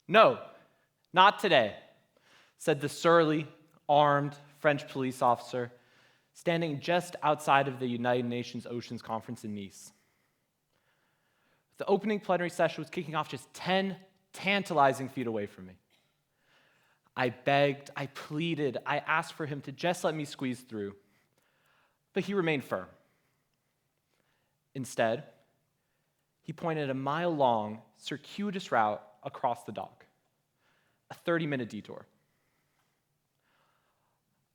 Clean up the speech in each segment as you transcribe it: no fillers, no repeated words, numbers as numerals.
"No, not today," said the surly, armed French police officer standing just outside of the United Nations Oceans Conference in Nice. The opening plenary session was kicking off just 10 tantalizing feet away from me. I begged, I pleaded, I asked for him to just let me squeeze through, but he remained firm. Instead, he pointed a mile-long, circuitous route across the dock, a 30-minute detour.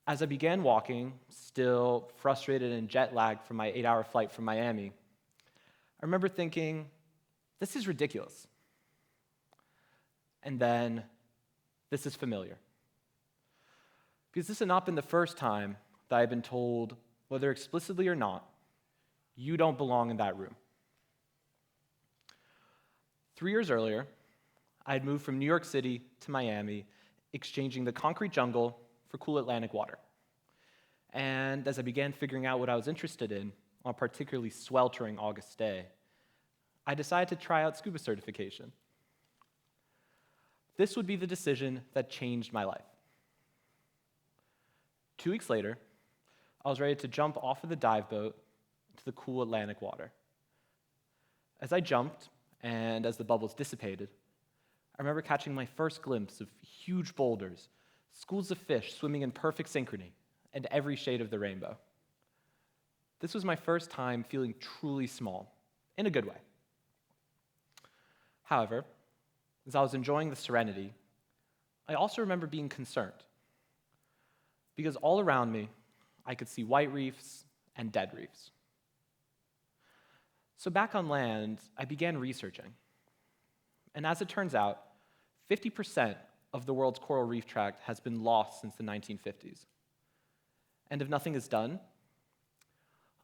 As I began walking, still frustrated and jet-lagged from my 8-hour flight from Miami, I remember thinking, this is ridiculous. And then, this is familiar. Because this had not been the first time that I had been told, whether explicitly or not, you don't belong in that room. 3 years earlier, I had moved from New York City to Miami, exchanging the concrete jungle for cool Atlantic water. And as I began figuring out what I was interested in on a particularly sweltering August day, I decided to try out scuba certification. This would be the decision that changed my life. 2 weeks later, I was ready to jump off of the dive boat into the cool Atlantic water. As I jumped, and as the bubbles dissipated, I remember catching my first glimpse of huge boulders, schools of fish swimming in perfect synchrony, and every shade of the rainbow. This was my first time feeling truly small, in a good way. However, as I was enjoying the serenity, I also remember being concerned, because all around me, I could see white reefs and dead reefs. So back on land, I began researching. And as it turns out, 50% of the world's coral reef tract has been lost since the 1950s. And if nothing is done,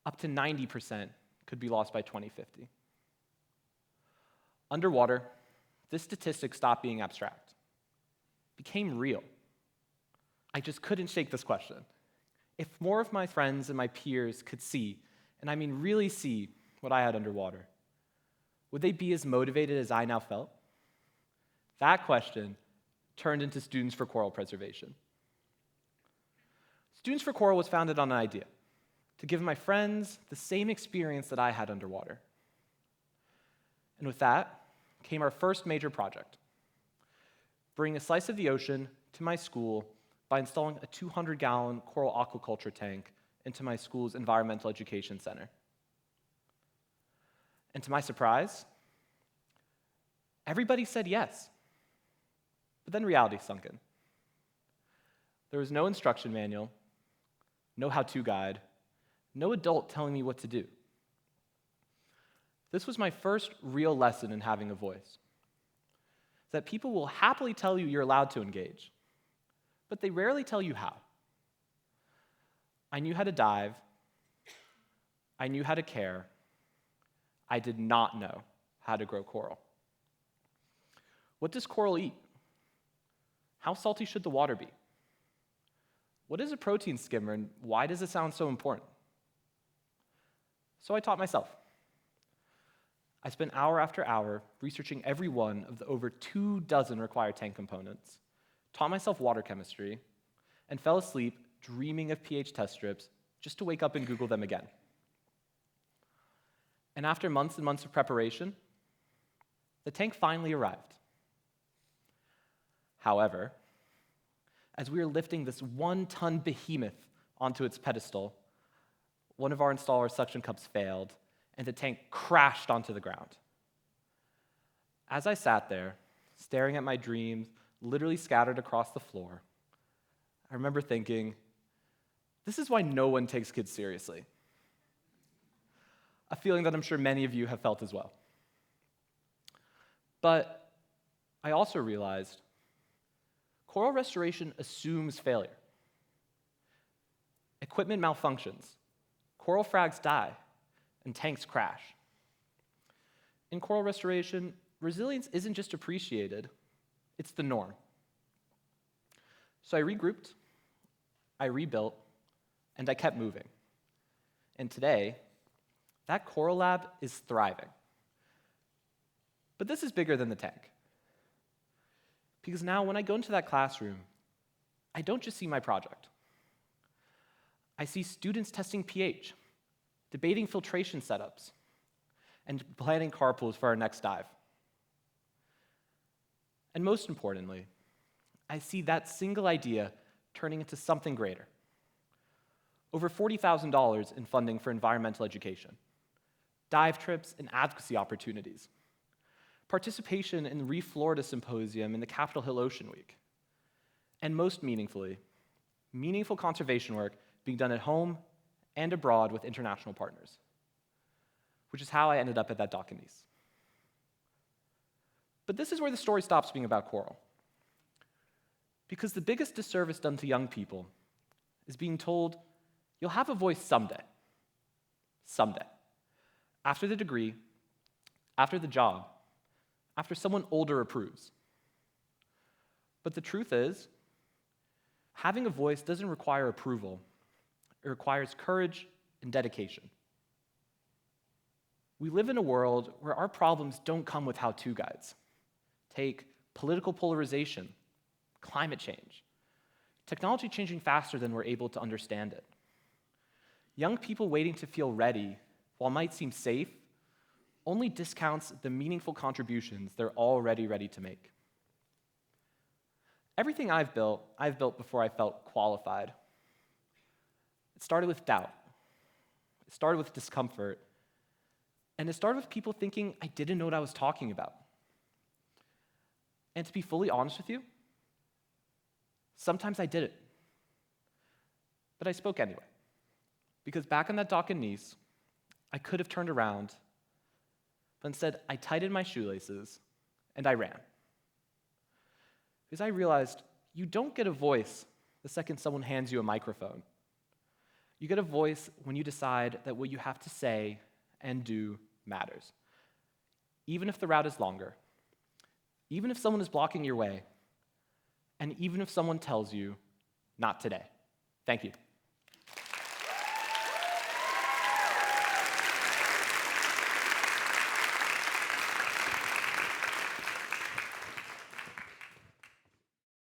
up to 90% could be lost by 2050. Underwater, this statistic stopped being abstract, became real. I just couldn't shake this question. If more of my friends and my peers could see, and I mean really see, what I had underwater, would they be as motivated as I now felt? That question turned into Students for Coral Preservation. Students for Coral was founded on an idea: to give my friends the same experience that I had underwater. And with that came our first major project: bring a slice of the ocean to my school by installing a 200-gallon coral aquaculture tank into my school's environmental education center. And to my surprise, everybody said yes. But then reality sunk in. There was no instruction manual, no how-to guide, no adult telling me what to do. This was my first real lesson in having a voice: that people will happily tell you you're allowed to engage, but they rarely tell you how. I knew how to dive. I knew how to care. I did not know how to grow coral. What does coral eat? How salty should the water be? What is a protein skimmer, and why does it sound so important? So I taught myself. I spent hour after hour researching every one of the over 24 required tank components, taught myself water chemistry, and fell asleep dreaming of pH test strips just to wake up and Google them again. And after months and months of preparation, the tank finally arrived. However, as we were lifting this 1-ton behemoth onto its pedestal, one of our installer suction cups failed, and the tank crashed onto the ground. As I sat there, staring at my dreams literally scattered across the floor, I remember thinking, this is why no one takes kids seriously. A feeling that I'm sure many of you have felt as well. But I also realized coral restoration assumes failure. Equipment malfunctions, coral frags die, and tanks crash. In coral restoration, resilience isn't just appreciated, it's the norm. So I regrouped, I rebuilt, and I kept moving. And today, that coral lab is thriving. But this is bigger than the tank. Because now when I go into that classroom, I don't just see my project. I see students testing pH, debating filtration setups, and planning carpools for our next dive. And most importantly, I see that single idea turning into something greater. Over $40,000 in funding for environmental education, dive trips and advocacy opportunities, participation in the Reef Florida Symposium and the Capitol Hill Ocean Week, and most meaningfully, meaningful conservation work being done at home and abroad with international partners, which is how I ended up at that dock in Nice. But this is where the story stops being about coral. Because the biggest disservice done to young people is being told, you'll have a voice someday. Someday. After the degree, after the job, after someone older approves. But the truth is, having a voice doesn't require approval. It requires courage and dedication. We live in a world where our problems don't come with how-to guides. Take political polarization, climate change, technology changing faster than we're able to understand it. Young people waiting to feel ready, while might seem safe, only discounts the meaningful contributions they're already ready to make. Everything I've built before I felt qualified. It started with doubt. It started with discomfort. And it started with people thinking I didn't know what I was talking about. And to be fully honest with you, sometimes I didn't. But I spoke anyway. Because back on that dock in Nice, I could have turned around, but instead I tightened my shoelaces and I ran. Because I realized you don't get a voice the second someone hands you a microphone. You get a voice when you decide that what you have to say and do matters. Even if the route is longer, even if someone is blocking your way, and even if someone tells you, not today. Thank you.